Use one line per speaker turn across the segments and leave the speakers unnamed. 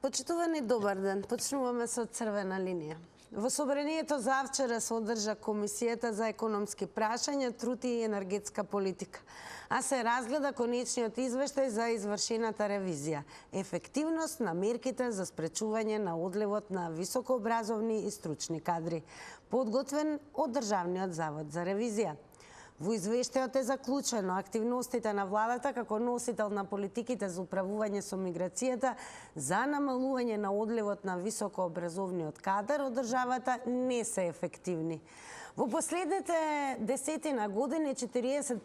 Почитувани, добар ден. Почнуваме со црвена линија. Во собранието завчера се одржа Комисијата за економски прашања, труд и енергетска политика, а се разгледа конечниот извештај за извршената ревизија, ефективност на мерките за спречување на одливот на високообразовни и стручни кадри, подготвен од Државниот завод за ревизија. Во извештајот е заклучено активностите на владата како носител на политиките за управување со миграцијата за намалување на одливот на високообразовниот кадар од државата не се ефективни. Во последните десетина години 40%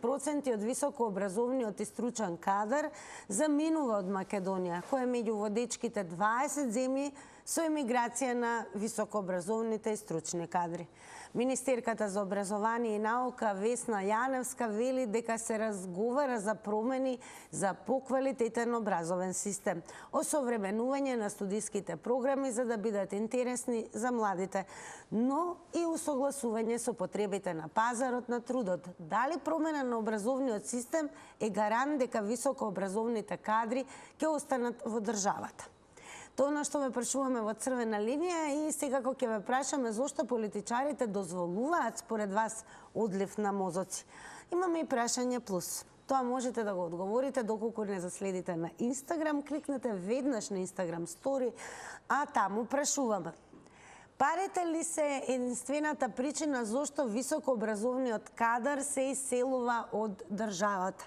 од високообразовниот и стручен кадар заминува од Македонија, која е меѓу водечките 20 земји со емиграција на високообразовните и стручни кадри. Министерката за образование и наука Весна Јаневска вели дека се разговара за промени за поквалитетен образовен систем, осовременување на студиските програми за да бидат интересни за младите, но и усогласување со потребите на пазарот на трудот. Дали промена на образовниот систем е гарант дека високообразовните кадри ќе останат во државата? Тоа на што ве прашуваме во црвена линија и секако ќе ве прашаме зошто политичарите дозволуваат според вас одлив на мозоци. Имаме и прашање плюс. Тоа можете да го одговорите доколку не заследите на Инстаграм, кликнете веднаш на Инстаграм стори, а таму прашуваме. Парите ли се единствената причина зошто високообразовниот кадар се иселува од државата?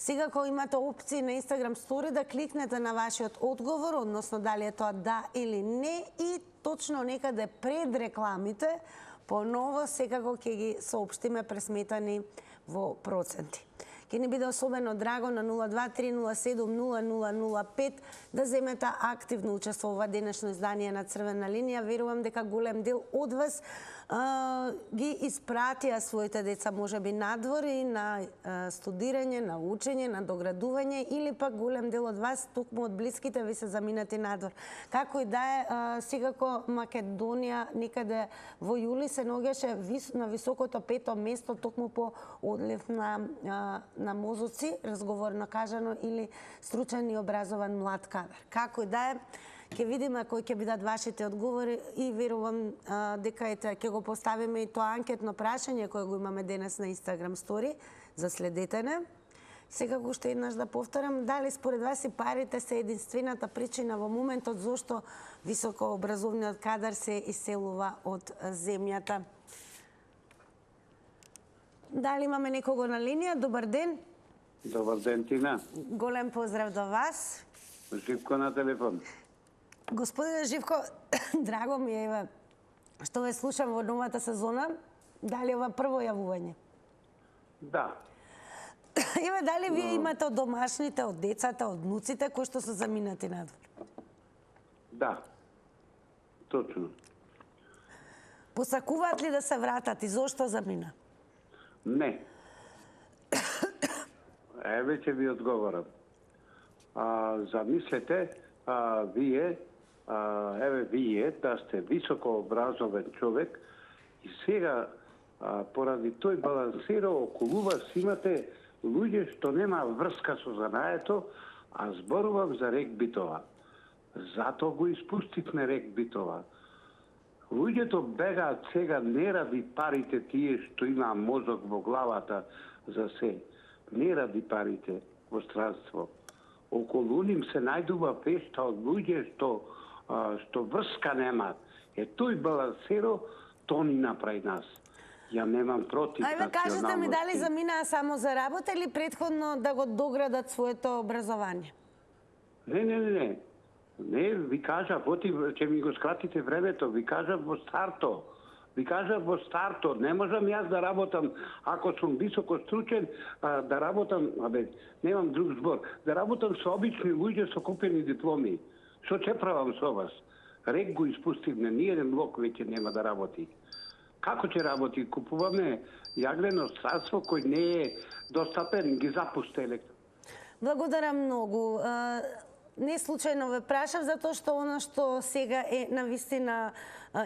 Сега кога имате опции на Инстаграм стори да кликнете на вашиот одговор, односно дали е тоа да или не, и точно некаде пред рекламите, поново секако ќе ги соопштиме пресметани во проценти. Ќе ни биде особено драго на 023070005 да земете активно учество во ова денешно издание на Црвена линија. Верувам дека голем дел од вас ги испратија своите деца можеби надвор на студирање, на учење, на доградување или пак голем дел од вас токму од блиските ви се заминати надвор. Како и да е, секако Македонија некаде во јули се наоѓаше на високото 5-то место токму по одлив на мозоци, разговорно кажано, или стручен и образован млад кадар. Како и да е, ќе видиме кои ќе бидат вашите одговори и верувам дека ќе го поставиме и тоа анкетно прашање кое го имаме денес на Инстаграм стори. Заследете не. Секако уште еднаш да повторам, дали според вас и парите се единствената причина во моментот зошто високообразовниот кадар се иселува од земјата? Дали имаме некого на линија? Добар ден.
Добар ден, Тина.
Голем поздрав до вас.
Живко на телефон.
Господине Живко, драго ми е што ве слушам во новата сезона. Дали ова прво јавување?
Да.
Дали вие имате од домашните, од децата, од внуците кои што се заминати надвор?
Да. Точно.
Посакуваат ли да се вратат и зошто замина?
Не. Еве ќе ви одговорам. Замислете, вие да сте високообразовен човек и сега поради тој балансира околу вас имате луѓе што нема врска со занаето, а зборувам за регбитова. Зато го испустивме регбитова. Луѓето бегаат сега не ради парите тие што има мозок во главата за се, не ради парите во странство. Околу ним се најдува пешта од луѓе што врска немаат. Тој балансеро, то ни направи нас. Ја немам против националности.
Кажете ми дали заминаа само за работа или претходно да го доградат своето образование?
Не. Не, ви кажав, ќе ми го скратите времето, ви кажав во старто. Не можам јас да работам, ако сум високо стручен, да работам, немам друг збор, да работам со обични луѓе со купени дипломи. Што ќе правам со вас? Рек го испустивме, ниеден блок веќе нема да работи. Како ќе работи? Купуваме јаглено средство кој не е достапен, ги запуште електро.
Благодарам многу. Не случајно ве прашав, затоа што оно што сега е навистина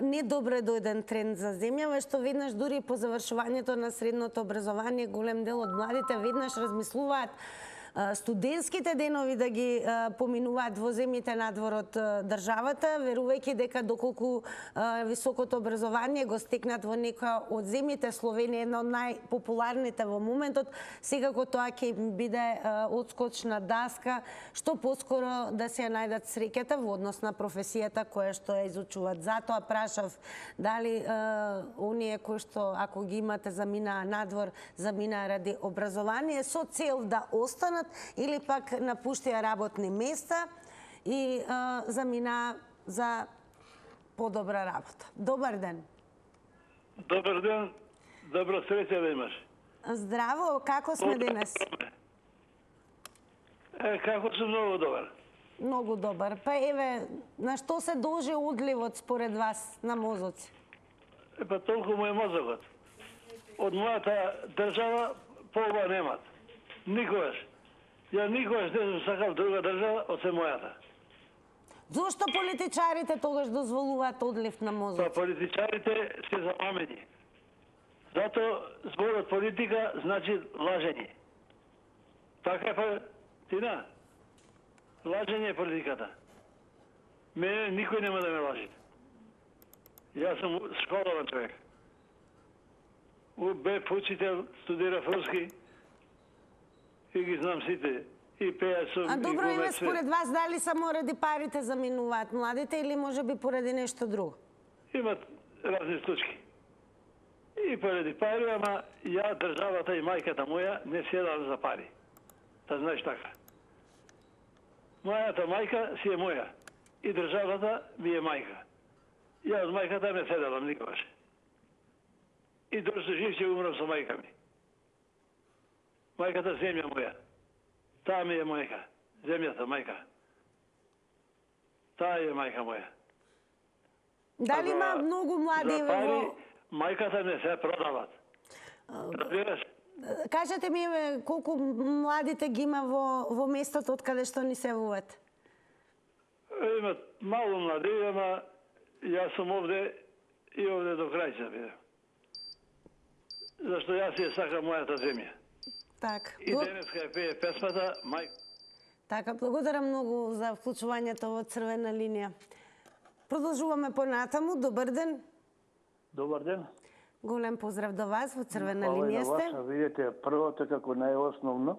недобро дојден тренд за земјава, што веднаш дури по завршувањето на средното образование голем дел од младите веднаш размислуваат студентските денови да ги поминуваат во земјите надвор од државата, верувајќи дека доколку високото образование го стекнат во некоја од земјите, Словенија е една од најпопуларните во моментот, секако тоа ќе им биде одскочна даска, што поскоро да се најдат среќата во однос на професијата која што ја изучуваат. Затоа прашав дали оние кои што ако ги имате заминаа надвор, заминаа ради образование со цел да останат или пак напуштија работни места и заминаа за подобра работа. Добар ден.
Добар ден, добро среќа да имаш.
Здраво, како сме денес?
Како сум многу добар.
Многу добар. Па еве, на што се должи одливот според вас на мозоци?
Па толку му е мозокот. Од мојата држава по ова немат. Никогаш. Ја никогаш не сум сакал друга држава од се мојата.
Зошто политичарите тогаш дозволуваат одлив на
Па
мозоци?
политичарите се замамени. Зато зборот политика значи лажење. Така е па, Тина? Лажење е политиката. Мене никој нема да ме лажи. Јас сум школован човек. Бев учител, студирав руски и ги знам сите. И пеја сум,
А добро,
и
еве
глумец.
според вас дали само ради парите заминуваат младите или може би поради нешто друго?
Имат разни случаи. И поради пари, ама ја државата и мајката моја не седам за пари. Да знаеш така. Мојата мајка си е моја и државата ми е мајка. Ја од мајката не седелам никогаш. И дошто жив ќе умрам со мајка ми. Мајката земја моја. Таа ми е мајка. Земјата мајка. Таа е мајка моја.
Дали има многу млади
За пари,
во...
мајката не се продават. Разбираш?
Кажете ми еве колку младите ги има во местото од каде што ни се вуват?
Имат мало млади, ама јас сум овде и овде до крај ќе бидам. Зашто јас ја сакам мојата земја.
Така.
И денеска ја пее песмата мајка.
Така, благодарам многу за вклучувањето во црвена линија. Продолжуваме понатаму. Добар ден.
Добар ден.
Голем поздрав до вас, во црвена
Хвала и
линија
на вас.
сте.
Видите, првото како најосновно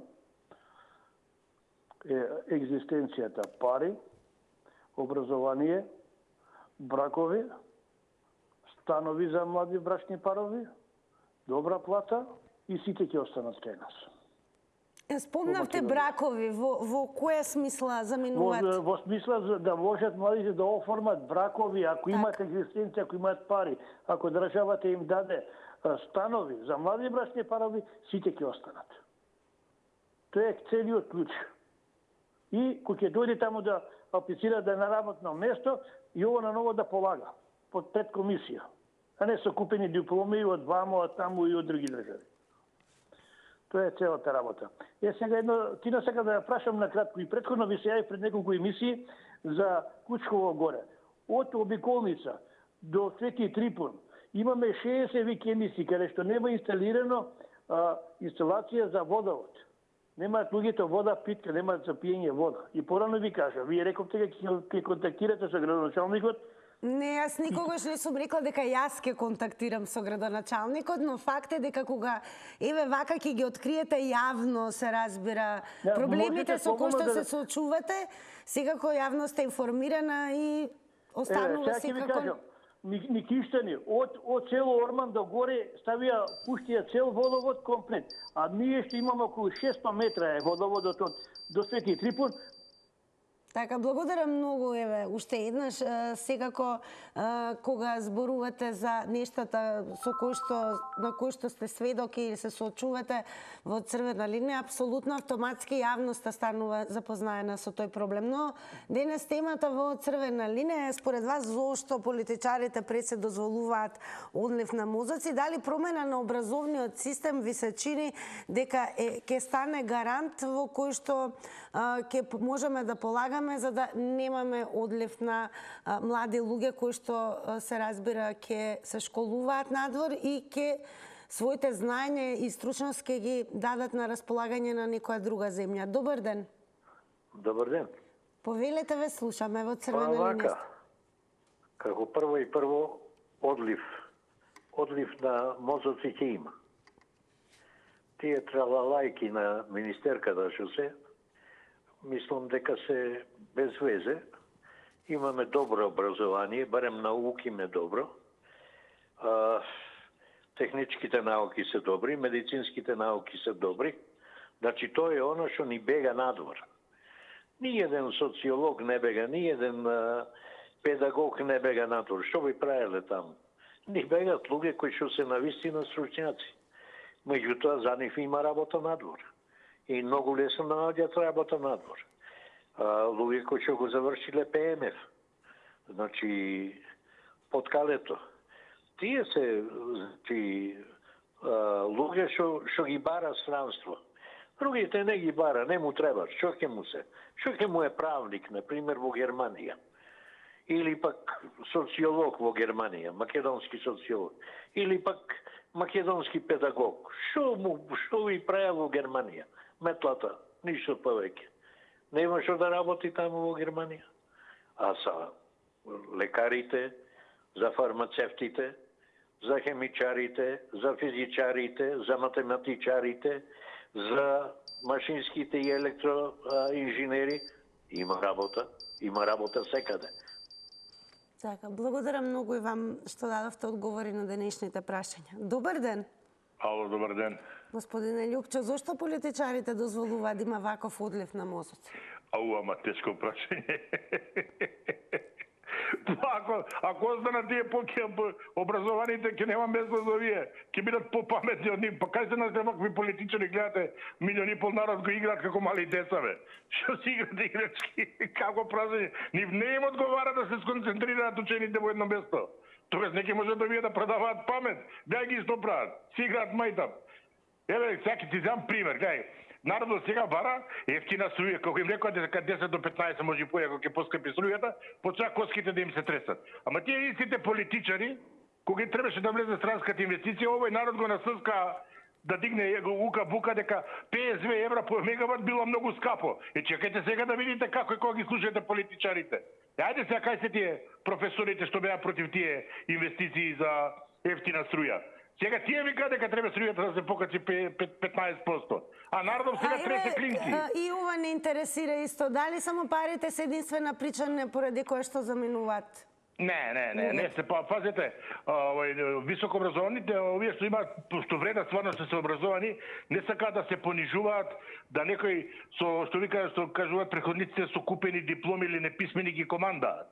е екзистенцијата пари, образование, бракови, станови за млади брачни парови, добра плата и сите ќе останат кај нас.
Спомнавте бракови, во која смисла заминуваат?
Во смисла да можат младите да оформат бракови, ако имат екзистенција, ако имат пари, ако државата им даде станови за млади брачни парови, сите ќе останат. Тоа е целиот клjuč. И кој ќе дојде таму да аплицира да е на работно место, и ово на ново да полага под пред комисија, а не се купени дипломи од вамо, од таму и од други држави. Тоа е целата работа. Сега Тина сака да ја прашам на кратко и претходно ви се јави пред неколку емисии за Кучково горе. Од обиколница до Свети Трипун имаме 60 викендици каде што нема инсталирано инсталација за водовод. Немаат луѓето вода питка, немаат за пиење вода. И порано ви кажа, вие рековте ќе контактирате со градоначалникот.
Не, јас никогаш не сум рекла дека јас ќе контактирам со градоначалникот, но факт е дека кога еве вака ќе ги откриете јавно, се разбира, проблемите со кои што се соочувате, секако јавно сте информирана и останува секако...
Никиштани, од село Орман до горе ставија, пуштија цел водовод комплет, а ние што имаме околу 600 метра е водоводот до Свети Трипун.
Така, благодарам многу, еве, уште еднаш, секако кога зборувате за нештата на кои што сте сведоки или се соочувате во црвена линија, апсолутно автоматски јавноста станува запознаена со тој проблем. Но денес темата во црвена линија е според вас зошто политичарите пред се дозволуваат одлив на мозоци, дали промена на образовниот систем ви се чини дека ќе стане гарант во кој што ќе можеме да полагаме за да немаме одлив на млади луѓе кои што се разбира ќе се школуваат надвор и ќе своите знаења и стручност ќе ги дадат на располагање на некоја друга земја. Добар ден.
Добар ден.
Повелете, ве слушаме во црвена линија.
Како прво одлив. Одлив на мозоци ќе има. Тие тралалајки на министерката што се, мислам дека се без везе. Имаме добро образование, барем науки ме добро. Техничките науки се добри, медицинските науки се добри. Значи, тоа е оно што ни бега надвор. Ни еден социолог не бега, ни еден педагог не бега надвор. Што би правеле таму? Ни бегат луѓе кои што се навистина стручњаци. Меѓутоа, за нив има работа надвор. И многу лесно наоѓаат работа надвор. Луѓе кои што го завршиле ПМФ. Значи, под калето. Тие се луѓе што ги бара странство. Другите не ги бара, не му треба. Што ќе му се? Што ќе му е правник, например, во Германија? Или пак социолог во Германија, македонски социолог. Или пак македонски педагог. Што ви праја во Германија? Метлата, ништо повеќе. Нема што да работи таму во Германија. А са лекарите, за фармацевтите, за хемичарите, за физичарите, за математичарите, за машинските и електроинженери, има работа секаде.
Така, благодарам многу и вам што дадовте одговори на денешните прашања. Добар ден.
Ало, добар ден.
Господине Љупчо, зошто политичарите дозволуваат да има ваков одлив на мозоци?
Ама тешко прашање. Ако останат тие образованите, ќе нема место за овие. Ќе бидат попаметни од нив. Па кај се нас вакви политичари гледате, милиони и пол народ го играат како мали деца, бе. Што си играат играчки? Како прашање? Нив не им одговара да се сконцентрираат учените во едно место. Тогаш неќе може да вие да продаваат памет. Дај ги што прават. Си играат мајтап. Еве, сега ќе ти дам пример. Гај, народот сега бара ефтина струја, кога им рекоа дека 10 до 15 може и појако ќе поскапи струјата, почна коските да им се тресат. Ама тие истите политичари, кога им требаше да влезе странската инвестиција, овој народ го насъска да дигне ука-бука дека 52 евра по мегават било многу скапо. Чекајте сега да видите како и кога ги слушате политичарите. Ајде сега кај се тие професорите што беа против тие инвестиции за ефтина струја. Сега тие викаат дека треба струјата да се покачи 15%. А народот сега тресе клинци.
И ова не интересира исто. Дали само парите се единствена причина поради која што заменуваат?
Не се пазете. Високообразованите, овие што имаат што вредат стварно што се образовани, не сакаат да се понижуваат, да некои што кажуваат преходниците со купени дипломи или неписмени ги командаат.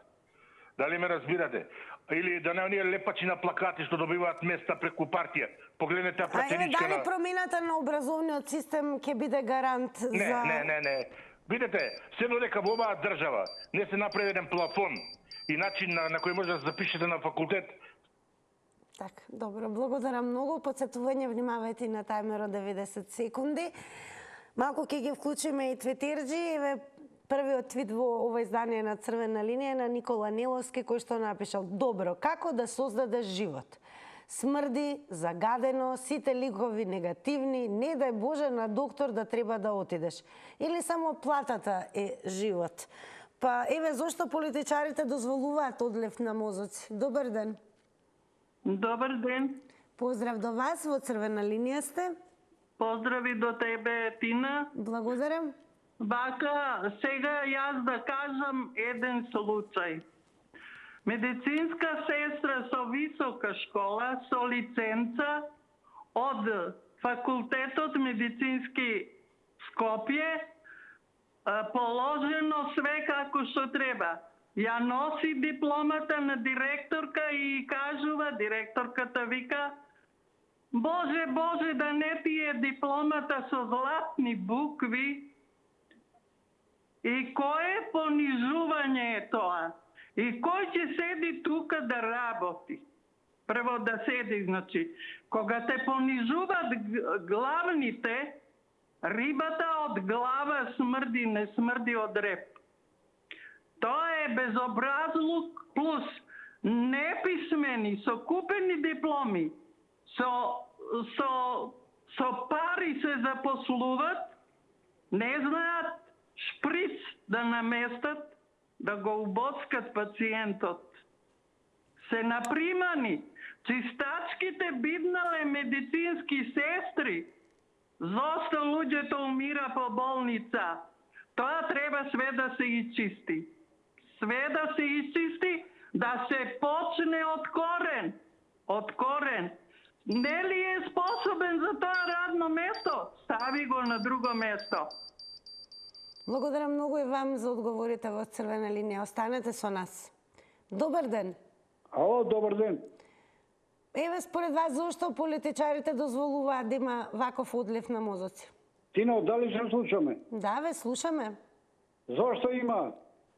Дали ме разбирате? Или да не оние лепачи на плакати што добиваат места преку партија. Погледнете пратеничка
дали промената на образовниот систем ќе биде гарант за...
Не. Видете, се додека во оваа држава не се направи еден плафон и начин на кој може да запишете на факултет.
Така, добро, благодарам многу. Подсетување, внимавајте на тајмерот 90 секунди. Малку ќе ги вклучиме и твитерџи. Еве првиот твит во ова издание на Црвена линија на Никола Неловски, кој што напишал: добро, како да создадеш живот? Смрди, загадено, сите ликови негативни, не дај Боже на доктор да треба да отидеш. Или само платата е живот. Па еве зошто политичарите дозволуваат одлив на мозоци. Добар ден.
Добар ден.
Поздрав до вас, во Црвена линија сте.
Поздрави до тебе, Тина.
Благодарам.
Вака, сега јас да кажам еден случај. Медицинска сестра со висока школа, со лиценца од факултетот медицински Скопје, положено све како што треба. Ја носи дипломата на директорка и кажува, директорката вика: Боже, Боже, да не ти е дипломата со златни букви. И кое понижување е тоа? И кој ќе седи тука да работи? Прво да седи, значи, кога те понижуваат главните, рибата од глава смрди, не смрди од реп. Тоа е безобразлук плюс неписмени, со купени дипломи, со со пари се запослуват, не знаат шприц да наместат, да го убоцкат пациентот. Се напримани, чистачките биднале медицински сестри, зошто луѓето умира по болница. Тоа треба све да се изчисти. Све да се изчисти, да се почне од корен. Од корен. Нели е способен за тоа радно место? Стави го на друго место.
Благодарам многу и вам за одговорите во црвена линија. Останете со нас. Добар ден.
Ало, добар ден.
Еве, според вас, зошто политичарите дозволуваат да има ваков одлив на мозоци?
Тино, дали се слушаме?
Да, ве слушаме.
Зошто има?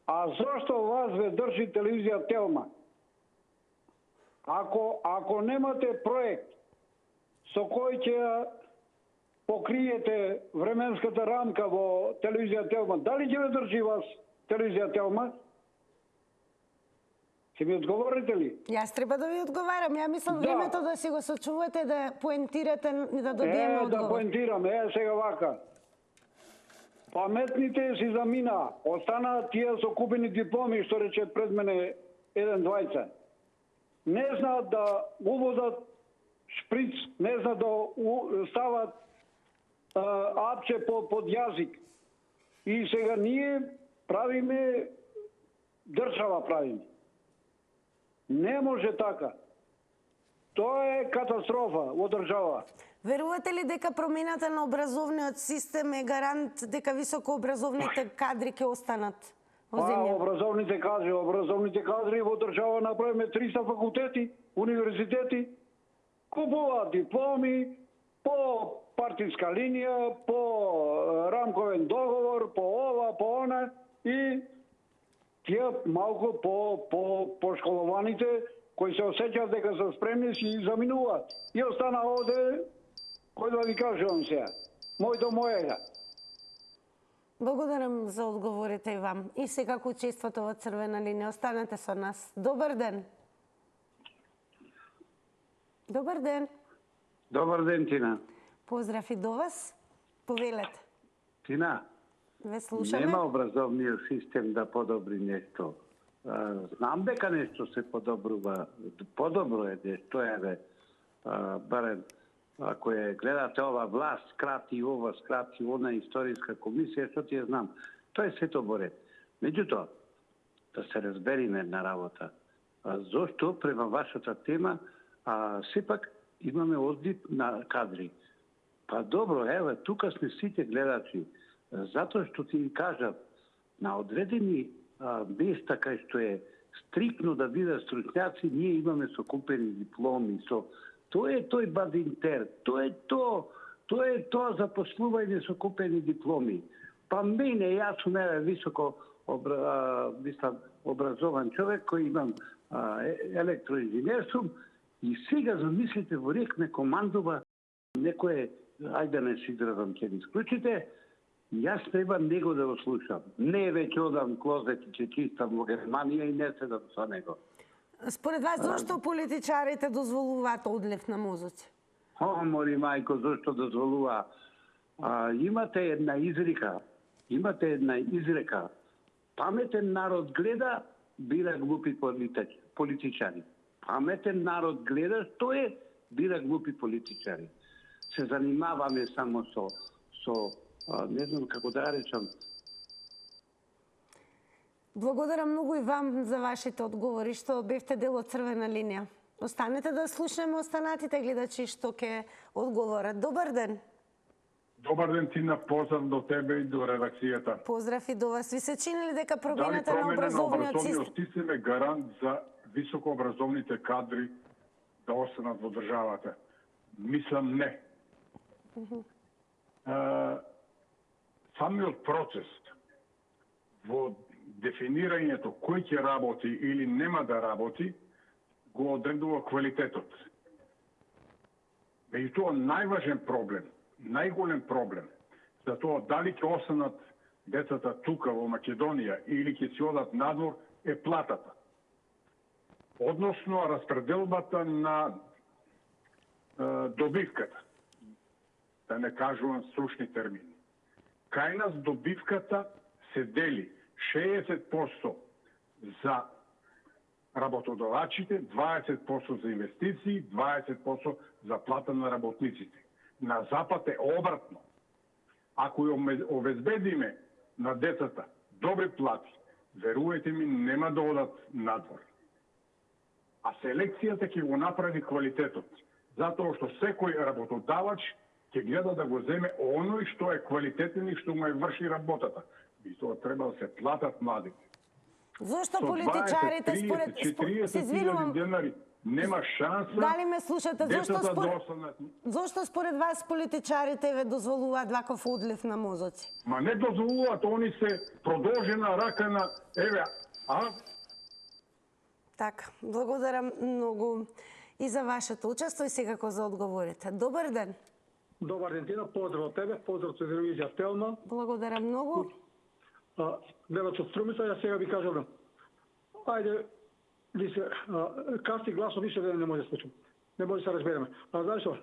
А зошто вас ве држи телевизија Телма? Ако немате проект со кој ќе покриете временската рамка во телевизија Телма, дали ќе ве држи вас телевизија Телма? Ќе ми одговорите ли?
Јас треба да ви одговарам. Ја мислам времето да си го сочувате, да поентирате и да добиеме одговор.
Да поентираме, сега вака. Паметните си замина, останаа тие со купени дипломи, што рече пред мене еден двајца. Не знаат да уводат шприц, не знаат да стават апче под јазик. И сега ние правиме, држава правиме. Не може така. Тоа е катастрофа во држава.
Верувате ли дека промената на образовниот систем е гарант дека високообразовните кадри ќе останат во земја?
Образовните кадри во држава направиме 300 факултети, универзитети, купуваат дипломи по партиска линија, по рамковен договор, по ова, по она и тие малку по школованите кои се осеќаат дека се спремни си заминуваат. И остана овде, кој да ви кажувам сега, моега.
Благодарам за одговорите и вам. И секако учеството во црвена линија. Останете со нас. Добар ден. Добар ден.
Добар ден, Тина.
Поздрав и до вас. Повелете.
Тина,
Ве слушаме.
нема образовниот систем да подобри нешто. Знам дека нешто се подобрува. Подобро е нешто, еве, барем, ако гледате ова власт, скрати ова, скрати она историска комисија, што ти ја знам. Тоа е сето борет. Меѓутоа, да се разбериме на работа. Зошто према вашата тема, сепак имаме одлив на кадри. Па добро, еве, тука сме сите гледачи. Затоа што ти кажав, на одредени места кај што е стрикно да бидат стручњаци, ние имаме сокупени дипломи, тоа е тој бадинтер, тоа е тоа запослување со купени дипломи. Па мене, јас сум високо образован човек кој имам електроинженер сум и сега замислите во рек ме командува некој, ајде не си изразам, ќе ви исклучите, јас треба него да го слушам. Не веќе одам клозет и ќе чистам во Германија и не седам со него.
Според вас, зошто политичарите дозволуваат одлив на мозоци?
Мори мајко, зошто дозволува? Имате една изрека. Паметен народ гледа, бира глупи политичари. Паметен народ гледа, што е, бира глупи политичари. Се занимаваме само со не знам како да речам.
Благодарам многу и вам за вашите одговори, што бевте дел од црвена линија. Останете да слушнеме останатите гледачи што ќе одговорат. Добар ден.
Добар ден, Тина, поздрав до тебе и до редакцијата.
Поздрав и до вас. Ви се чини ли дека
Дали
промената на образовниот
систем е гарант за високообразовните кадри да останат во државата? Мислам не. Самиот процес во дефинирањето кој ќе работи или нема да работи, го одредува квалитетот. Меѓутоа, најважен проблем, најголем проблем за тоа дали ќе останат децата тука во Македонија или ќе си одат надвор е платата. Односно, распределбата на добивката, да не кажувам стручни термини. Кај нас добивката се дели 60% за работодавачите, 20% за инвестиции, 20% за плата на работниците. На Запад е обратно. Ако ја обезбедиме на децата добри плати, верувајте ми, нема да одат надвор. А селекцијата ќе го направи квалитетот. Затоа што секој работодавач ќе гледа да го земе оној што е квалитетен и што му е врши работата. И тоа треба да се платат младите.
Зошто
Со 20,
политичарите
30,
според
40.000 денари нема шанса.
Дали ме слушате? Зошто според вас политичарите ве дозволуваат ваков одлив на мозоци?
Ма не дозволуваат, они се продолжена рака на
Така, благодарам многу и за вашето учество и секако за одговорите. Добар ден.
Добар ден, Тина, поздрав од тебе, поздрав од телевизија Телма.
Благодарам многу.
Делот од Струмица, ја сега ви кажам, ајде, касти гласо више не може да случи. Не може да се разбереме. А знаеш што?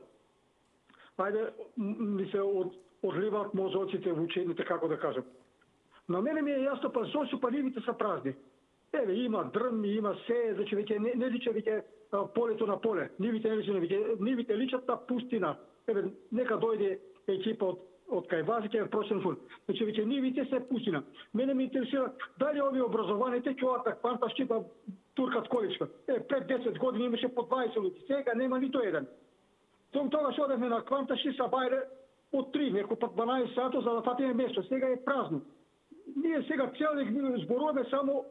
Ајде, ми се одливаат мозоците во учените, како да кажам. На мене ми е јасно, па зошто па нивите се празни. Еве, има дрм, има се, значи веќе не личе веќе полето на поле. Нивите не личе, нивите личат на пустина. Еве, нека дојде екипа од кај вас, ќе просен фун. Значи веќе нивите се пустина. Мене ме интересира дали овие образованите ќе одат на кванта шчипа туркат количка. Пред 10 години имаше по 20 луѓе, сега нема нито еден. Тогаш одевме на кванта ши са бајле од 3, неко по 12 сато за да фатиме место. Сега е празно. Ние сега цел ден зборуваме само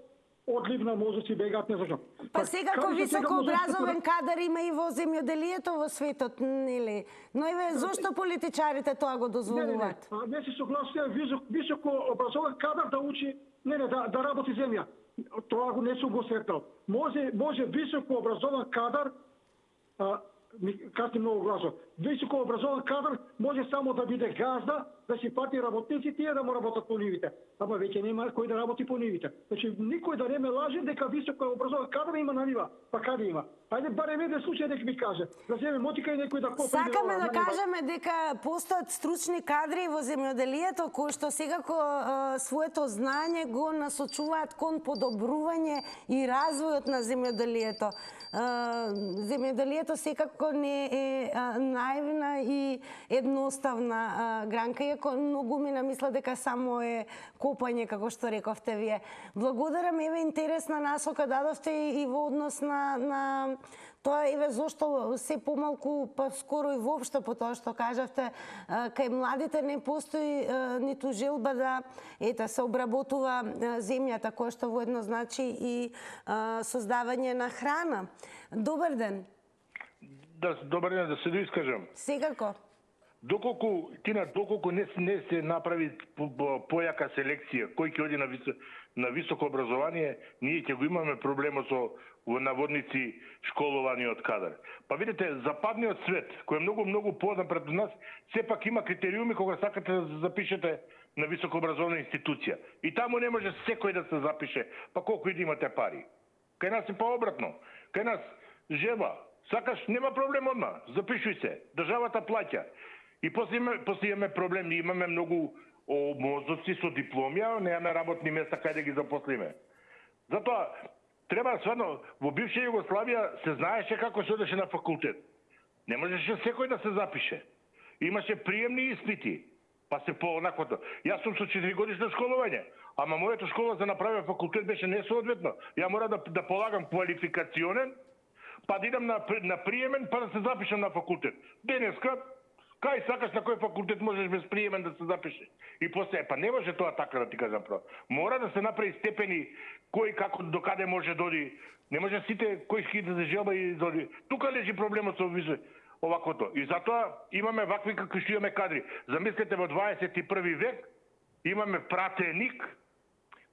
одлив на мозоци, бегаат, не знам.
Па секако високообразовен кадар има и во земјоделието во светот, нели? Но еве, зошто политичарите тоа го дозволуваат?
Не се согласувам високообразован кадар да учи, да работи земја. Тоа го не сум го сретнал. Може високообразован кадар, касни многу гласо, високообразован кадар може само да биде газда, да си плати работници, тие да му работат по нивите. Ама веќе нема кој да работи по нивите. Значи, никој да не ме лаже дека високообразован кадар има на нива. Па каде има? Ајде барем еден случај дека ми каже. Да земе мотика и некој да копа.
Сакаме да кажеме дека постојат стручни кадри во земјоделието кои што секако своето знаење го насочуваат кон подобрување и развојот на земјоделието. Земјоделието секако не е наивна и едноставна гранка, иако многу ми намисла дека само е копање, како што рековте вие. Благодарам, еве интересна насока дадовте и во однос на тоа, еве зошто се помалку, па скоро и воопшто по тоа што кажавте, кај младите не постои ниту желба да се обработува земјата, која што воедно значи и создавање на храна. Добар ден.
Добар ден, да се доискажам.
Секако.
Доколку не се направи појака селекција, кој ќе оди на високо образование, ние ќе го имаме проблемот со наводници школуваниот кадар. Па видите, западниот свет, кој е многу понапред од нас, сепак има критериуми кога сакате да запишете на високообразовна институција. И таму не може секој да се запише, па колку и да имате пари. Кај нас е пообратно. Кај нас жеба, сакаш, нема проблем одма, запишуј се, државата плаќа. И после имаме проблем, ние имаме многу мозоци со дипломи, а немаме работни места кај да ги запослиме. Затоа треба стварно, во бивша Југославија се знаеше како се одеше на факултет. Не можеше секој да се запише. Имаше приемни испити, па се поонаквото. Јас сум со 4 годишно школување, ама моето школа за направи факултет беше несоодветно. Ја мора да полагам квалификационен, па да идам на приемен, па да се запишам на факултет. Денеска, кај сакаш на кој факултет можеш без приемен да се запишеш. И после, па не може тоа така да ти кажам право. Мора да се направи степени кој како до каде може доди. Не може сите кој ќе да се желба и доди. Тука лежи проблемот со оваквото. И затоа имаме вакви какви што имаме кадри. Замислете во 21 век имаме пратеник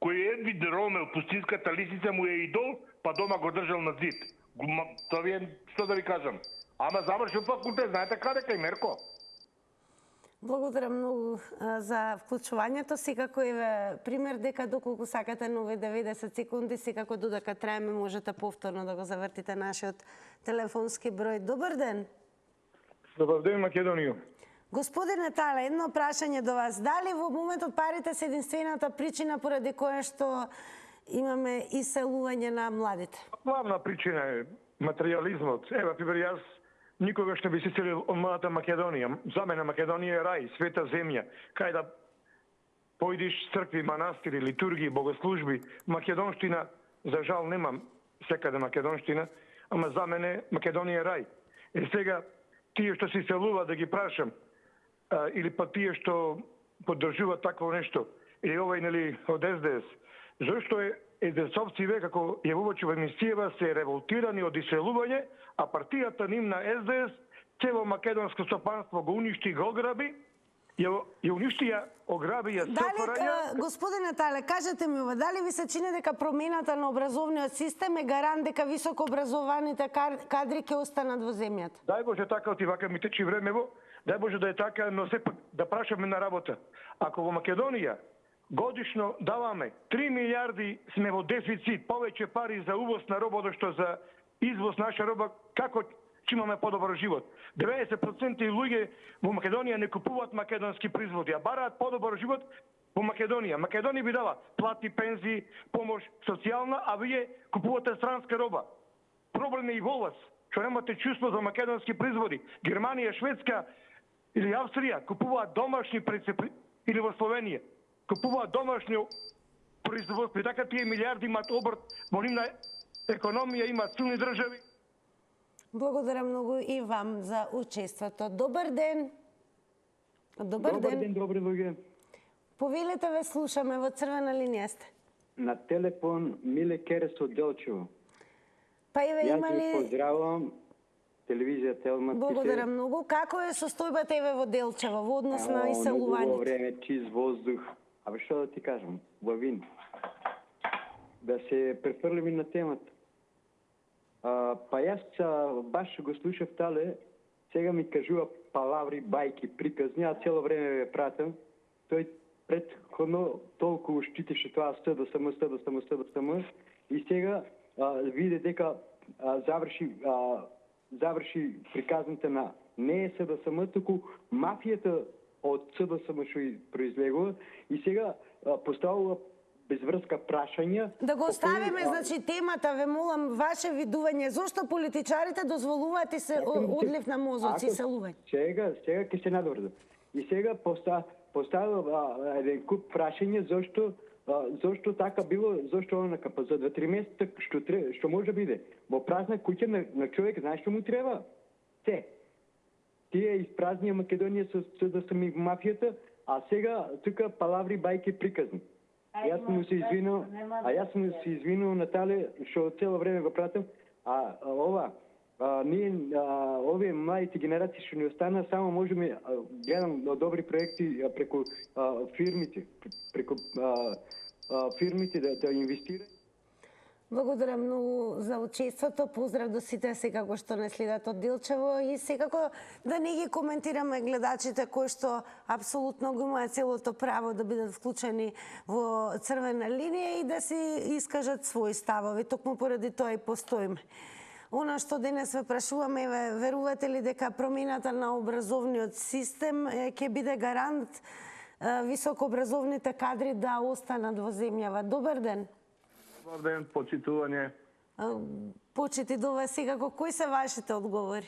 кој Едвин Ромел, пустинската лисица му е идол, па дома го држал на зид. Тоа ви е, што да ви кажам. Ама завршил факултет, знаете каде кај Мерко?
Благодарам многу за вклучувањето. Секако еве пример дека доколку сакате на овие 90 секунди, секако додека траеме можете повторно да го завртите нашиот телефонски број. Добар ден.
Добар ден, Македонија.
Господине Тале, едно прашање до вас. Дали во моментот парите се единствената причина поради која што имаме иселување на младите?
Главна причина е материјализмот. Ева, пример, јас никогаш не би се селил од младата Македонија. За мене Македонија е рај, света земја, кај да појдиш цркви, манастири, литургии, богослужби. Македонштина, за жал немам секаде македонштина, ама за мене Македонија е рај. И сега, тие што се селува, да ги прашам, или па тие што поддржуваат такво нешто, или овој, нели, од СДС, зашто СДСовци како Јавувачева Мисиева се револтирани од иселување, а партијата ним на СДС цело македонско стопанство го уништи, го ограби, ја уништи, ја ограби, ја сепарања.
Дали, господине Тале, кажете ми ова, дали ви се чини дека промената на образовниот систем е гарант дека високо образованите кадри ќе останат во земјата?
Дај Боже така, оти вака ми течи времево, дај Боже да е така, но сепак да прашаме на работа. Ако во Македонија годишно даваме 3 милиарди, сме во дефицит, повеќе пари за увоз на роба, што за извоз наша роба, како ќе имаме подобар живот? 90% луѓе во Македонија не купуваат македонски производи, а бараат подобар живот во Македонија. Македонија би дала плати, пензии, помош социјална, а вие купувате странска роба. Проблем е и во вас, што немате чувство за македонски производи. Германија, Шведска или Австрија купуваат домашни или во Словенија купуваат домашни производство. И така тие милиарди имаат обрт во нивна економија, имаат силни држави.
Благодарам многу и вам за учеството. Добар ден. Добар ден,
добри луѓе.
Повелете, ве слушаме, во црвена линија сте.
На телефон Миле Керес од Делчево.
Па и ве имали...
Јас ви поздравувам, телевизија Телма.
Благодарам многу. Како е состојбата еве во Делчево во однос на иселувањето?
Многу време, чист воздух. Абе што да ти кажам, лавин. Да се префрлим на темата. Па јас баш го слушав Тале, сега ми кажува палаври, бајки, приказни, а цело време ве пратам. Тој предходно толку штитеше тоа СДСМ и сега виде дека заврши приказните на не е СДСМ, туку мафијата од СДСМ што и произлегува и сега поставува безврска прашања.
Да го оставиме, значи, темата, ве молам, ваше видување. Зошто политичарите дозволуваат и се одлив на мозоци и селување?
Сега ќе се надврзам. И сега поставува еден куп прашања зошто така било, зошто онака, па за 2-3 месеца што може биде. Во празна куќа на човек знаеш што му треба? Се. Тие испразнија Македонија со СДСМ и мафијата, а сега тука палаври, бајки, приказни. Јас му се извинувам Натале што цело време го пратам, овие младите генерации што ни остана, само можеме гледам добри проекти преку фирмите да инвестираат.
Благодарам многу за учеството. Поздрав до сите секако што не следат од Делчево и секако да не ги коментираме гледачите кои што апсолутно го имаат целото право да бидат вклучени во црвена линија и да си искажат своји ставови. Токму поради тоа и постоиме. Она што денес ве прашуваме, верувате ли дека промената на образовниот систем ќе биде гарант високообразовните кадри да останат во земјава? Добар ден.
Добар ден, почитување.
Почити до вас секако. Кои се вашите одговори?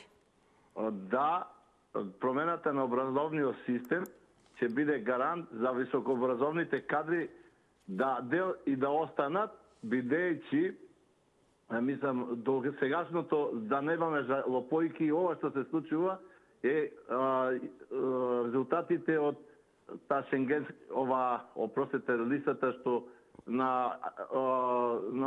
Да, промената на образовниот систем ќе биде гарант за високообразовните кадри да останат, бидејќи мислам до сегашното да не имаме за лопојки и ова што се случува е резултатите од таа шенгенска листата што на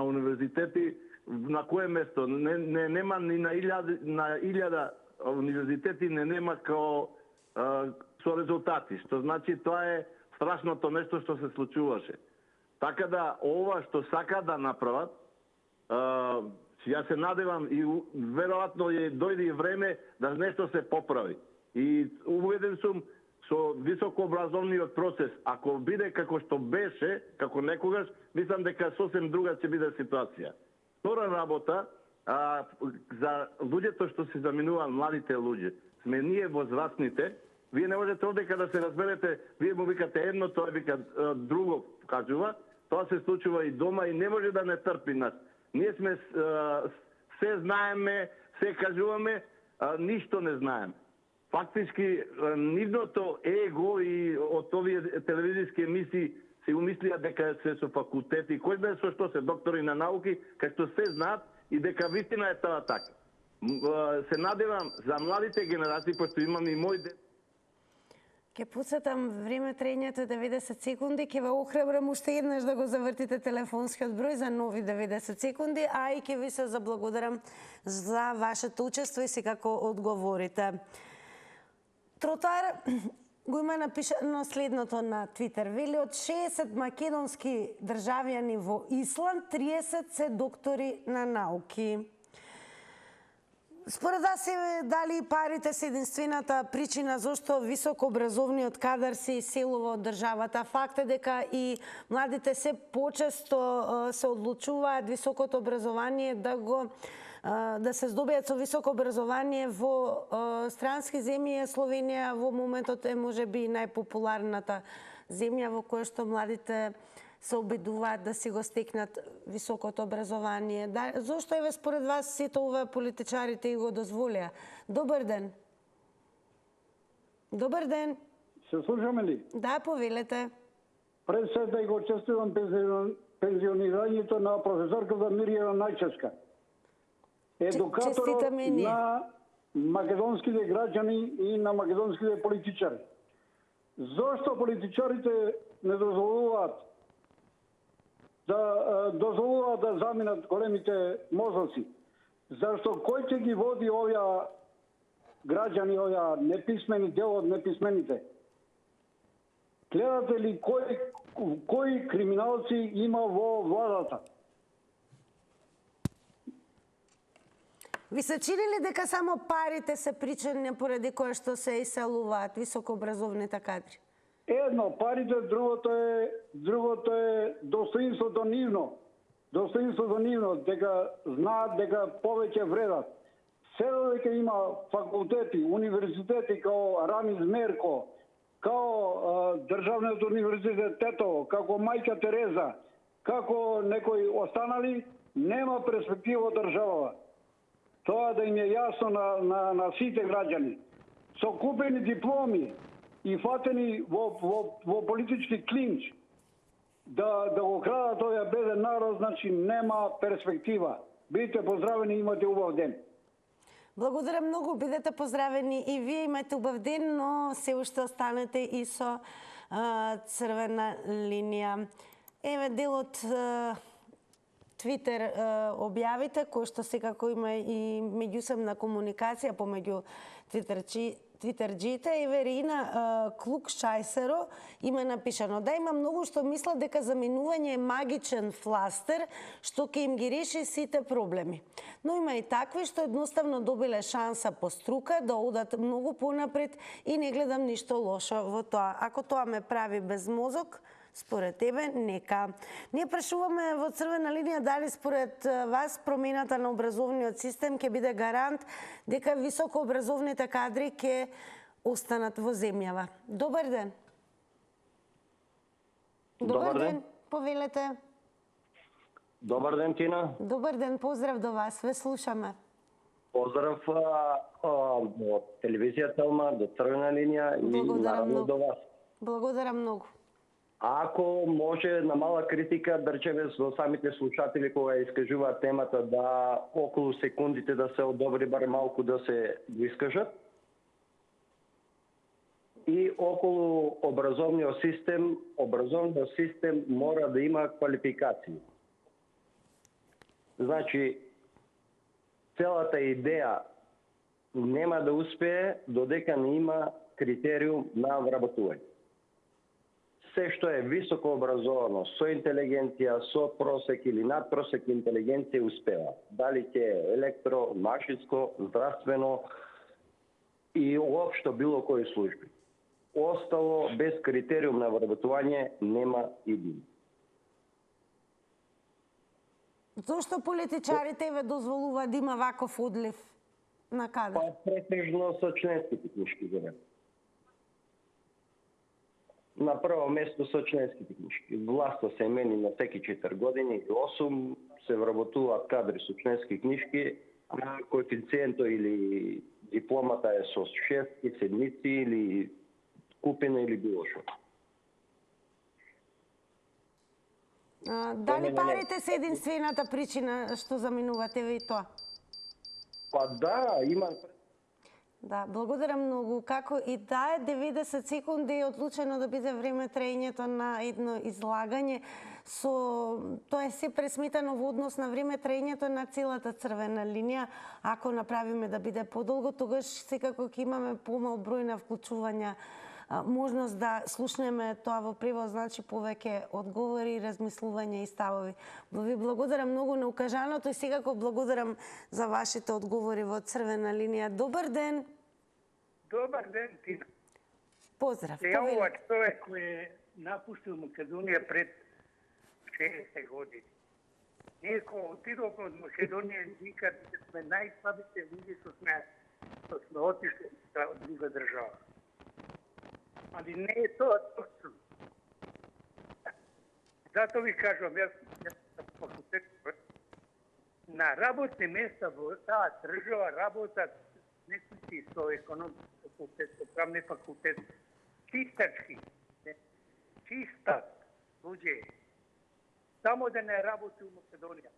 универзитети на кое место нема ни на 1000 универзитети нема со резултати, што значи тоа е страшното нешто што се случуваше. Така да ова што сака да направат, јас се надевам и веројатно дојде и време да нешто се поправи. И убеден сум со високообразовниот процес, ако биде како што беше, како некогаш, мислам дека сосем друга ќе биде ситуација. Втора работа, за луѓето што се заминуваат, младите луѓе, сме ние возрастните, вие не можете одека да се разберете, вие му викате едно, тој вика друго кажува, тоа се случува и дома и не може да не трпи нас. Ние сме се знаеме, се кажуваме, ништо не знаем. Фактички нивното его и од овие телевизиски емисии се умислија дека се со факултети, кој знае со што се доктори на науки, кај што се знаат и дека вистина е тоа така. Се надевам за младите генерации, пошто имам и мој дет.
Ке пуцатам време трењето 90 секунди, ке ве охрабрам уште еднаш да го завртите телефонскиот број за нови 90 секунди, а и ке ви се заблагодарам за вашето учество и секако одговорите. Тротоар го има напишано следното на Твитер. Вели од 60 македонски државјани во Исланд, 30 се доктори на науки. Според вас дали парите се единствената причина зашто високообразовниот кадар се иселува од државата? Факт е дека и младите се почесто се одлучуваат високото образование да се здобијат со високо образование во странски земји. Словенија во моментот е можеби најпопуларната земја во која што младите се обидуваат да си го стекнат високото образование. Зошто еве според вас сето ова политичарите и го дозволија? Добар ден. Добар ден.
Се слушаме ли?
Да, повелете.
Пред се да го честувам пензионирањето на професорката Мирјана Најчевска. Едукаторот на македонските граѓани и на македонските политичари. Зошто политичарите не дозволуваат да заминат големите мозоци? Зашто кој ќе ги води овие граѓани, овие неписмени, дел од неписмените? Гледате ли кои криминалци има во владата?
Ви се чини ли дека само парите се причина поради која што се иселуваат високообразовните кадри?
Едно, парите, другото е достоинството нивно. Достоинството нивно, дека знаат дека повеќе вредат. Седо дека има факултети, универзитети као Рамиз Мерко, као Државниот универзитет Тетово, како Мајка Тереза, како некои останали, нема перспектива од државава. Тоа да им е јасно на сите граѓани. Со купени дипломи и фатени во политички клинч да го крадат овој беден народ, значи нема перспектива. Бидете поздравени и имате убав ден.
Благодарам многу, бидете поздравени и вие, имате убав ден, но се уште останете и со црвена линија. Еве дел од Твитер објавите, кој што секако има и меѓусебна комуникација помеѓу твитерџите. Еверина Клукшајсеро има напишано: да, има многу што мислат дека заминување е магичен фластер што ќе им ги реши сите проблеми. Но има и такви што едноставно добиле шанса по струка да одат многу понапред и не гледам ништо лошо во тоа. Ако тоа ме прави без мозок, според тебе, нека. Ние прашуваме во црвена линија дали според вас промената на образовниот систем ќе биде гарант дека високообразовните кадри ќе останат во земјава. Добар ден. Добар ден. Повелете.
Добар ден, Тина.
Добар ден, поздрав до вас, ве слушаме.
Поздрав од телевизија Телма, до црвена линија и наравно до вас.
Благодарам многу.
Ако може на мала критика, да речеме со самите слушатели кога искажуваат темата, да околу секундите да се одобри бар малку да се го искажат. И околу образовниот систем мора да има квалификации. Значи, целата идеја нема да успее додека не има критериум на вработување. Се што е високо образовано, со интелигенција, со просек или надпросек интелигенција успева. Дали ќе е електро, машинско, здравствено и уопшто било кои служби. Остало без критериум на вработување нема идеја.
Зошто политичарите ве дозволуваат да има ваков одлив На каде?
Па претежно со членските книжки за мене. На прво место со членските книжки. Власта се мени на всеки 4 години, 8 се вработуваат кадри со членски книжки, а коефициенто или дипломата е со 6, 7 или купена или било што.
Дали парите се единствената причина што заминувате ви тоа?
Па да, има.
Да, благодарам многу. Како и да е 90 секунди е одлучено да биде време траењето на едно излагање. Тоа е се пресметано во однос на време траењето на целата црвена линија. Ако направиме да биде подолго, тогаш секако ќе имаме помал број на вклучувања, можност да слушнеме тоа во превод, значи повеќе одговори, размислувања и ставови. Ви благодарам многу на укажаното и секако благодарам за вашите одговори во црвена линија. Добар ден!
Добар ден, Тина.
Поздрав.
Се јавува човек кој е напустил Македонија пред 60 години. Ние кога отидовме од Македонија викат дека сме најслабите луѓе што сме отишли од друга држава. Али не е тоа точно. Зато ви кажувам, јас факултет на работни места во таа држава работат некои со економски факултет, со правни факултет, чистачки, чистат луѓе, само да не работи у Македонија.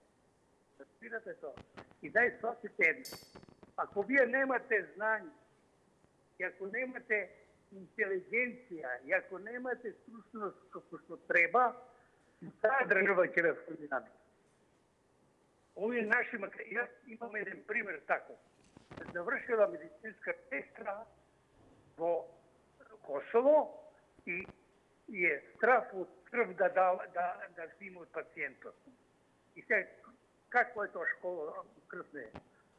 Разбирате тоа? И дај сватите едно. Ако вие немате знање, и ако немате интелигенција, и ако немате стручност како што треба, таа држава ќе ве фрли нами. Овие наши, јас имам еден пример таков. Завршила медицинска сестра во Косово и е страх од крв да взима од пациентот. И сега, какво е тоа школа крв не е?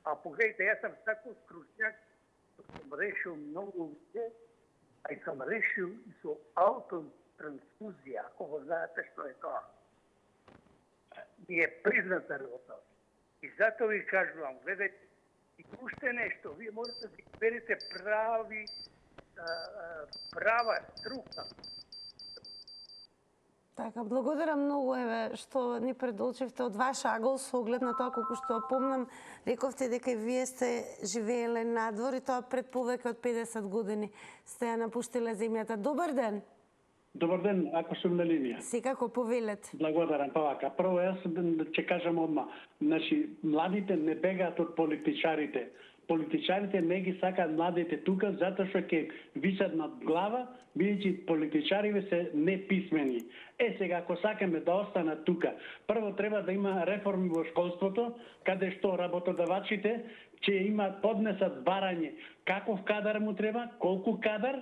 А погледайте, јас сам таков стручњак, сам решил многу луѓе, а и сам решил и со аутотрансфузија, ако го знаете што е тоа. Ми е призната работа. И зато ви кажувам, гледайте, и уште нешто, вие можете да изберете права струка.
Така, благодарам многу што ни предолчивте од ваш агол со оглед на тоа колку што помнам, рековте дека вие сте живееле надвор и тоа пред повеќе од 50 години сте ја напуштиле земјата. Добар ден.
Добар ден, ако сум на линија.
Секако повелете.
Благодарам, па вака. Прво јас ќе кажам одма, значи младите не бегаат од политичарите. Политичарите не ги сакаат младите тука затоа што ќе висат над глава, бидејќи политичарите се неписмени. Сега ако сакаме да останат тука, прво треба да има реформи во школството, каде што работодавачите ќе имаат поднесат барање каков кадар му треба, колку кадар,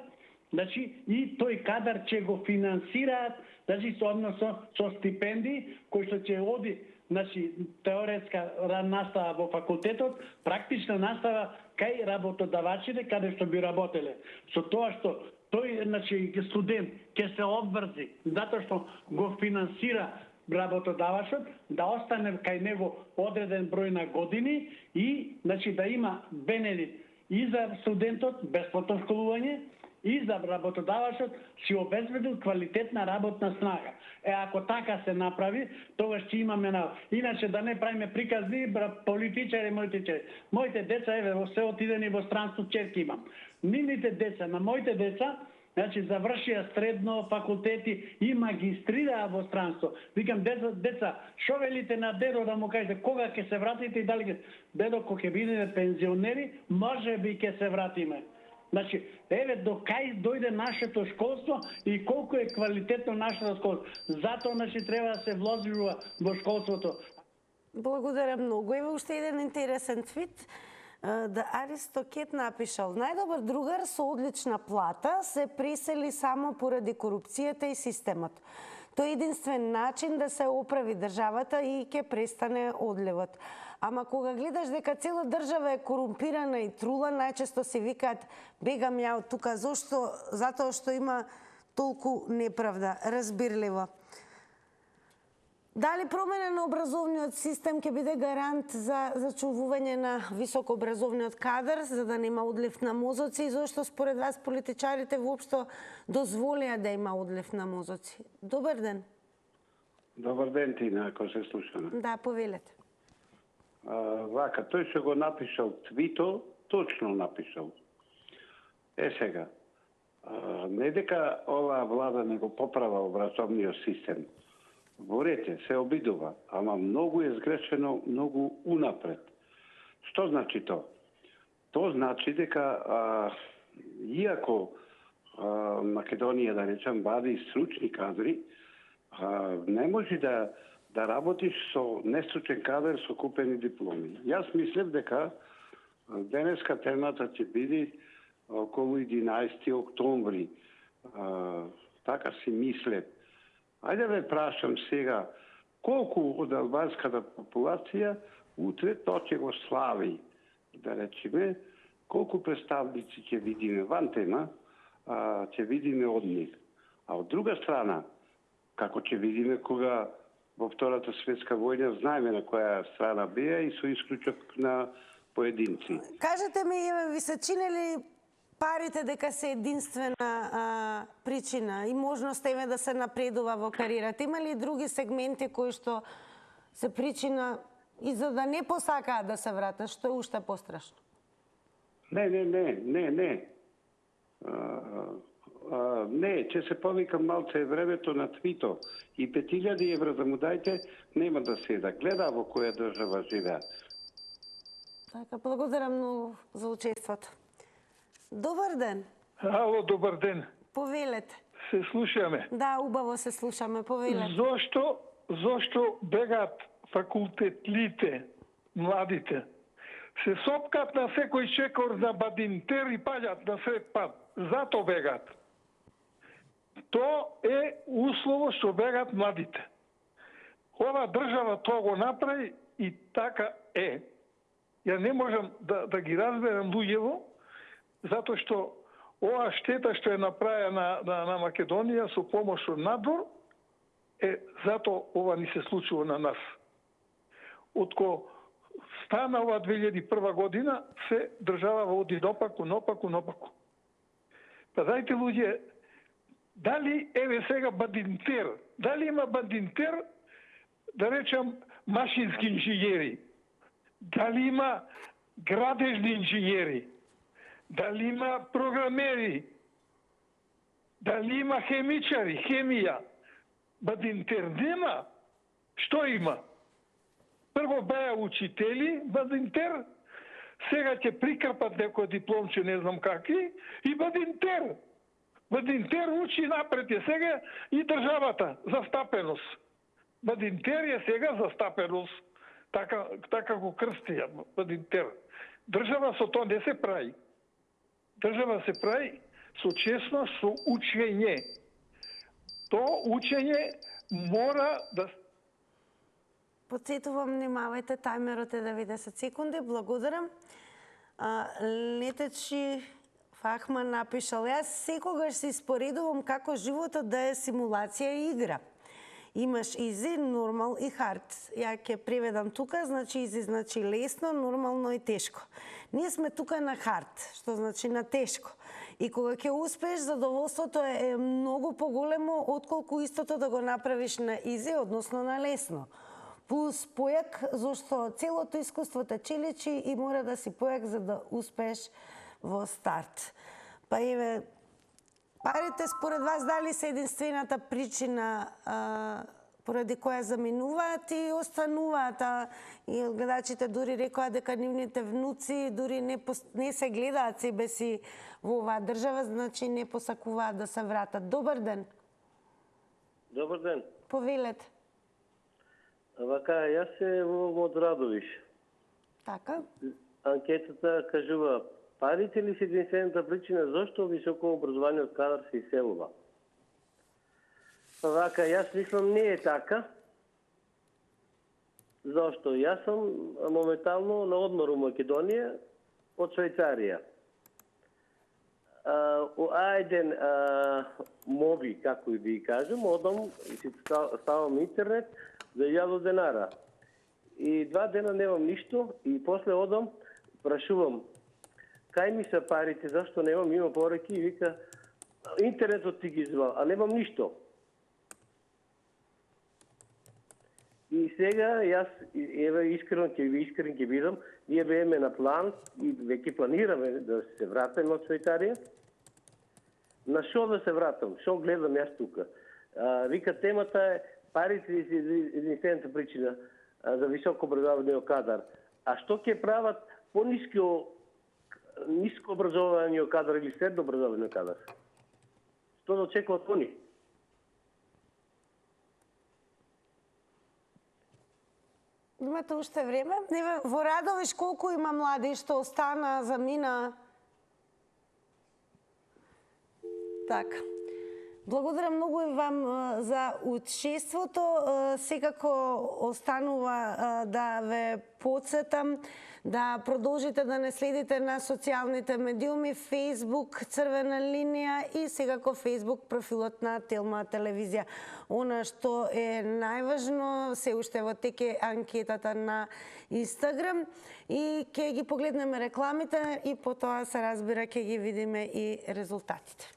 значи и тој кадар ќе го финансираат, значи со стипендии кои што ќе оди, значи теоретска настава во факултетот, практична настава кај работодавачите каде што би работеле. Со тоа што тој, значи, студент ќе се обврзи затоа што го финансира работодавачот, да остане кај него одреден број на години и, значи, да има бенефит и за студентот, бесплатно школување, и за работодавачот си обезбедил квалитетна работна снага. Ако така се направи, тогаш ќе имаме Иначе да не правиме приказни, политичари, моите деца, се отидени во странство, черки имам. Нивните деца, на моите деца, значи завршија средно, факултети и магистрираа во странство. Викам, деца, шо велите на дедо да му кажете, кога ќе се вратите и дали ќе... Дедо, кога ќе бидеме пензионери, може би ќе се вратиме. Значи, до кај дојде нашето школство и колку е квалитетно нашето школство. Затоа, значи, треба да се вложува во школството.
Благодарам многу. Ево уште еден интересен твит. Да Аристокет напишал: најдобар другар со одлична плата се пресели само поради корупцијата и системот. Тој е единствен начин да се оправи државата и ќе престане одливот. Ама кога гледаш дека цела држава е корумпирана и трула, најчесто се викаат бегам ја од тука. Зошто? Затоа што има толку неправда. Разбирливо. Дали промена на образовниот систем ќе биде гарант за зачувување на високообразовниот кадар, за да нема одлив на мозоци и зошто според вас политичарите воопшто дозволија да има одлив на мозоци? Добар ден.
Добар ден, Тина, ако се слушаме.
Да, повелете.
Вака, тој што го напишал твито, точно напишал. Сега, не дека оваа влада не го поправа образовниот систем. Борете, се обидува, ама многу е сгрешено, многу унапред. Што значи то? То значи дека, иако Македонија, да речем, вади стручни кадри, не може да работиш со нестручен кадар со купени дипломи. Јас мислев дека денеска темата ќе биде околу 11 октомври. Така си мислев. Ајде ве прашам сега, колку од албанската популација утре то ќе го слави, да речеме, колку представници ќе видиме ван тема, ќе видиме од нив. А од друга страна, како ќе видиме кога во Втората светска војна знаеме на која страна беа и со исклучок на поединци.
Кажете ми, ви се чинели парите дека се единствена причина и можност да се напредува во кариерата? Има ли други сегменти кои што се причина и за да не посакаат да се вратат, што е уште пострашно?
Не. Не, ќе се повикам малце времето на твито и 5000 евра да му дајте, нема да седа. Гледа во која држава живеат.
Така, благодарам многу за учеството. Добар ден.
Ало, добар ден.
Повелете.
Се слушаме.
Да, убаво се слушаме, повелете.
Зошто бегаат факултетлите, младите? Се сопкат на секој чекор на бадинтер и паѓат на сред пат. Зато бегаат. То е услово што бегаат младите. Ова држава тоа го направи и така е. Ја не можам да ги разберам луѓево, затоа што ова штета што е направена на Македонија со помош од надвор, зато ова ни се случува на нас. Отко стана ова 2001 година, се држава води нопаку. Па дајте луѓе, дали еве сега бадинтер, дали има бадинтер, да речам, машински инженери, дали има градежни инженери, дали има програмери, дали има хемичари, хемија, бадинтер нема. Што има? Прво беа учители, бадинтер, сега ќе прикрпат некој дипломче, не знам какви, и бадинтер. Бадинтер учи напред е сега и државата, застапеност. Бадинтер е сега застапеност. Така го крстија, бадинтер. Држава со тоа не се прави. Држава се прави со честност, со учење. То учење мора да...
Подсетувам, внимавајте, тајмерот е 90 секунди. Благодарам. Летечи Фахман напишал: јас секогаш се испоредувам како животот да е симулација и игра. Имаш изи, нормал и хард. Ја ќе преведам тука, значи изи значи лесно, нормално и тешко. Ние сме тука на хард, што значи на тешко. И кога ќе успееш, задоволството е многу поголемо отколку истото да го направиш на изи, односно на лесно. Плюс појак, зашто целото искуство те челечи и мора да си појак за да успееш во старт. Па еве, парите според вас дали се единствената причина поради која заминуваат и остануваат, и гледачите дури рекоа дека нивните внуци дури не се гледаат себе си во оваа држава, значи не посакуваат да се вратат. Добар ден.
Добар ден.
Повелете.
Вака, јас се од Радовиш.
Така.
Анкетата кажува: парите ли се единствената причина зашто високообразованиот кадар се иселува? Вака, јас мислам не е така. Зашто? Јас сум моментално на одмор у Македонија од Швајцарија. Ајден моби, како и да ја кажем, одам и си ставам интернет, за 1000 денара. И 2 дена немам ништо и после одам, прашувам кај ми се парите, зашто немам, има пораки и вика интернетот ти ги извал, а немам ништо. И сега јас искрен ќе бидам, ние бееме на план и веќе планираме да се вратиме од Швајцарија. На шо да се вратам? Шо гледам јас тука? Вика темата е парите единствената причина за високо образование кадар. А што ќе прават ниско образование кадар или средно образование кадар? Што да очекуват они?
Имате уште време. Во Радовиш колку има млади што остана, замина? Така. Благодарам многу и вам за учеството. Секако останува да ве потсетам да продолжите да не следите на социјалните медиуми, Facebook, Црвена линија и секако Facebook профилот на Телма телевизија. Она што е најважно, се уште во теке анкетата на Инстаграм и ќе ги погледнеме рекламите и потоа се разбира ќе ги видиме и резултатите.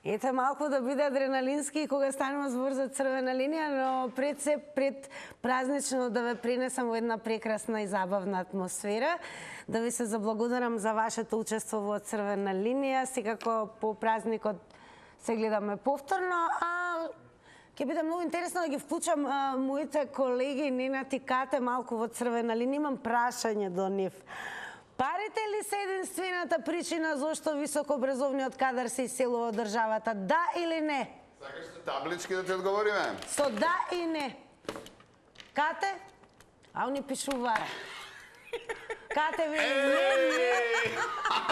Ете малку да биде адреналински кога станува збор за Црвена линија, но пред празнично да ве принесам во една прекрасна и забавна атмосфера, да ви се заблагодарам за вашето учество во Црвена линија. Секако по празникот се гледаме повторно, а ќе биде многу интересно да ги вклучам моите колеги Ненат и Кате малку во Црвена линија. Имам прашање до нив. Парите ли се единствената причина зашто високообразовниот кадар се иселува од државата? Да или не?
Сакаш таблички да ти одговориме?
Со да и не. Кате? А они пишуваат. Кате ви не.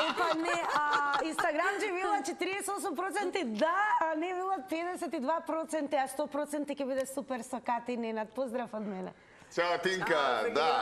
Епа не, Инстаграмче вила 48% да, а не вила 52%, а 100% ќе биде супер со Кате и Ненат. Поздрав од мене.
Чао, Тинка, да.